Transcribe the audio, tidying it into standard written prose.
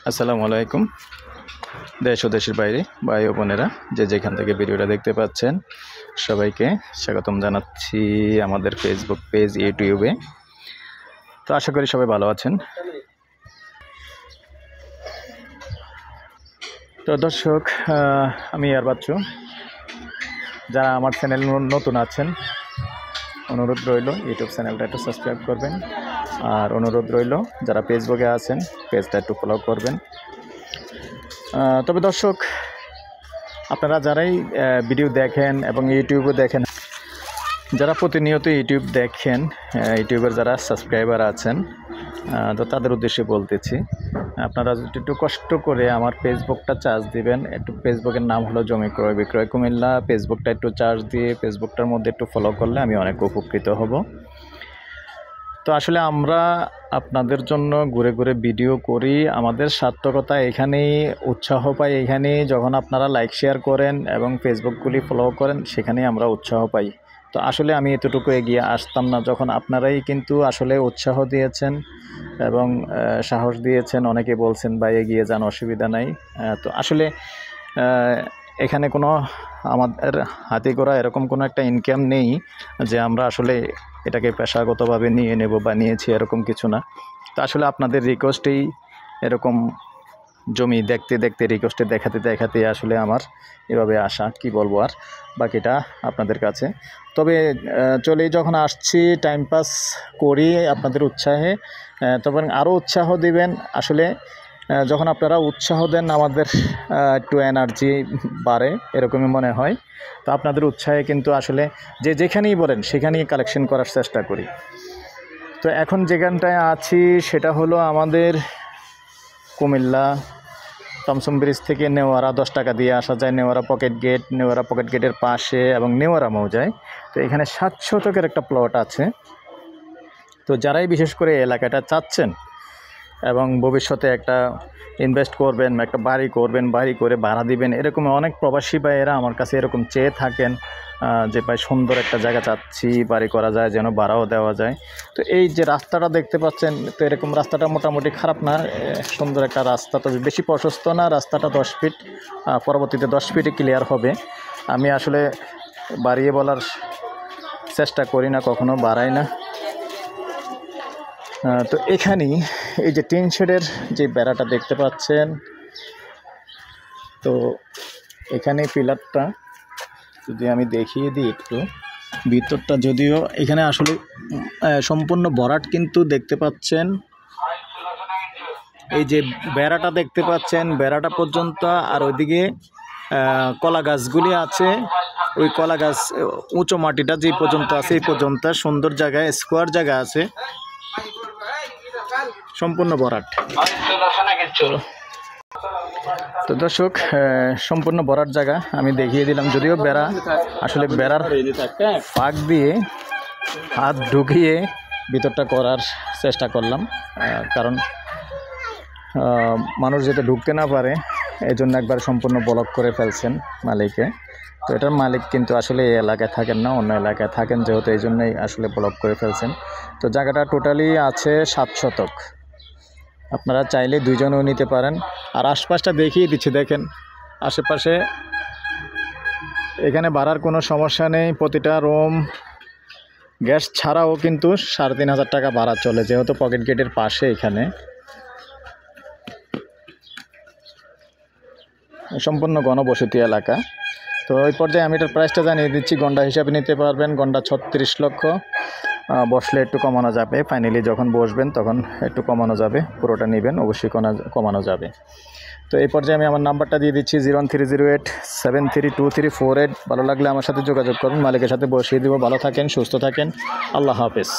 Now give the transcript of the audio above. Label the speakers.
Speaker 1: আসসালামু আলাইকুম। দেশ ও দেশের বাইরে ভাই ও বোনেরা যে যেখান থেকে ভিডিওটা দেখতে পাচ্ছেন সবাইকে স্বাগতম জানাচ্ছি আমাদের ফেসবুক পেজ ইউটিউবে। তো আশা করি সবাই ভালো আছেন। তো দর্শক, আমি আর বাচ্চু, যারা আমার চ্যানেল নতুন আছেন অনুরোধ রইল ইউটিউব চ্যানেলটা একটু সাবস্ক্রাইব করবেন, আর অনুরোধ রইল যারা ফেসবুকে আছেন পেজটা একটু ফলো করবেন। তবে দর্শক, আপনারা যারাই ভিডিও দেখেন এবং ইউটিউবে দেখেন, যারা প্রতিনিয়ত ইউটিউব দেখেন, ইউটিউবের যারা সাবস্ক্রাইবার আছেন, তো তাদের উদ্দেশ্যে বলতেছি, আপনারা যদি একটু কষ্ট করে আমার ফেসবুকটা চার্জ দিবেন। একটু ফেসবুকের নাম হলো জমি ক্রয় বিক্রয় কুমিল্লা। ফেসবুকটা একটু চার্জ দিয়ে ফেসবুকটার মধ্যে একটু ফলো করলে আমি অনেক উপকৃত হব। তো আসলে আমরা আপনাদের জন্য ঘুরে ঘুরে ভিডিও করি, আমাদের সার্থকতা এখানেই, উৎসাহ পাই এখানেই যখন আপনারা লাইক শেয়ার করেন এবং ফেসবুকগুলি ফলো করেন, সেখানেই আমরা উৎসাহ পাই। তো আসলে আমি এতটুকু এগিয়ে আসতাম না যখন আপনারাই কিন্তু আসলে উৎসাহ দিয়েছেন এবং সাহস দিয়েছেন। অনেকে বলছেন ভাই এগিয়ে যান, অসুবিধা নাই। তো আসলে এখানে কোনো আমাদের হাতে করা এরকম কোনো একটা ইনকাম নেই যে আমরা আসলে এটাকে পেশাগতভাবে নিয়ে নেব বা নিয়েছি, এরকম কিছু না। তো আসলে আপনাদের রিকোয়েস্টেই এরকম জমি দেখতে দেখতে, রিকোয়েস্টে দেখাতে দেখাতে আসলে আমার এভাবে আসা, কি বলবো আর বাকিটা আপনাদের কাছে। তবে চলেই যখন আসছি টাইম পাস করি আপনাদের উৎসাহে, তখন আরও উৎসাহ দিবেন। আসলে যখন আপনারা উৎসাহ দেন আমাদের একটু এনার্জি বাড়ে, এরকমই মনে হয়। তো আপনাদের উৎসাহে কিন্তু আসলে যে যেখানেই বলেন সেখানেই কালেকশন করার চেষ্টা করি। তো এখন যেখানটায় আছি সেটা হলো আমাদের কুমিল্লা টমসম ব্রিজ থেকে নেওয়ারা 10 টাকা দিয়ে আসা যায়, নেওয়ারা পকেট গেট, নেওয়ারা পকেট গেটের পাশে এবং নেওয়ারা মৌজায়। তো এখানে 7 শতকের একটা প্লট আছে। তো যারাই বিশেষ করে এলাকাটা চাচ্ছেন এবং ভবিষ্যতে একটা ইনভেস্ট করবেন, একটা বাড়ি করবেন, বাড়ি করে ভাড়া দিবেন, এরকম অনেক প্রবাসী ভাইয়েরা আমার কাছে এরকম চেয়ে থাকেন যে ভাই সুন্দর একটা জায়গা চাচ্ছি, বাড়ি করা যায়, যেন ভাড়াও দেওয়া যায়। তো এই যে রাস্তাটা দেখতে পাচ্ছেন, তো এরকম রাস্তাটা মোটামুটি খারাপ না, সুন্দর একটা রাস্তা, তবে বেশি প্রশস্ত না। রাস্তাটা 10 ফিট, পরবর্তীতে 10 ফিটে ক্লিয়ার হবে। আমি আসলে বাড়িয়ে বলার চেষ্টা করি না, কখনো বাড়াই না। তো এখানেই এই যে টিন শেডের যে বেড়াটা দেখতে পাচ্ছেন, তো এখানে পিলারটা যদি আমি দেখিয়ে দিই একটু ভিতরটা, যদিও এখানে আসলে সম্পূর্ণ ভরাট, কিন্তু দেখতে পাচ্ছেন এই যে বেড়াটা দেখতে পাচ্ছেন, বেড়াটা পর্যন্ত, আর ওইদিকে কলা গাছগুলি আছে। ওই কলা গাছ, উঁচু মাটিটা যে পর্যন্ত আছে, এই পর্যন্ত সুন্দর জায়গায়, স্কোয়ার জায়গা আছে, সম্পূর্ণ ভরাট। তো দর্শক, সম্পূর্ণ ভরাট জায়গা আমি দেখিয়ে দিলাম। যদিও বেড়া, আসলে বেড়ার ফাঁক দিয়ে হাত ঢুকিয়ে ভিতরটা করার চেষ্টা করলাম, কারণ মানুষ যাতে ঢুকতে না পারে এই জন্য একবার সম্পূর্ণ ব্লক করে ফেলছেন মালিকে। তো এটার মালিক কিন্তু আসলে এই এলাকায় থাকেন না, অন্য এলাকায় থাকেন, যেহেতু এই জন্যই আসলে ব্লক করে ফেলছেন। তো জায়গাটা টোটালি আছে 7 শতক। আপনারা চাইলে 2 জনও নিতে পারেন। আর আশপাশটা দেখিয়ে দিচ্ছি, দেখেন আশেপাশে এখানে ভাড়ার কোনো সমস্যা নেই। প্রতিটা রুম গ্যাস ছাড়াও কিন্তু 3,500 টাকা ভাড়া চলে, যেহেতু পকেট গেটের পাশে এখানে সম্পূর্ণ ঘনবসতি এলাকা। তো ওই পর্যায়ে আমি এটার প্রাইসটা জানিয়ে দিচ্ছি। গন্ডা হিসাবে নিতে পারবেন, গন্ডা 36 লক্ষ। বসলে একটু কমানো যাবে, ফাইনালি যখন বসবেন তখন একটু কমানো যাবে। পুরোটা নেবেন অবশ্যই কমানো যাবে। তো এই পর্যায়ে আমি আমার নাম্বারটা দিয়ে দিচ্ছি 01308732348। ভালো লাগলে আমার সাথে যোগাযোগ করুন, মালিকের সাথে বসিয়ে দেবো। ভালো থাকেন, সুস্থ থাকেন, আল্লাহ হাফেজ।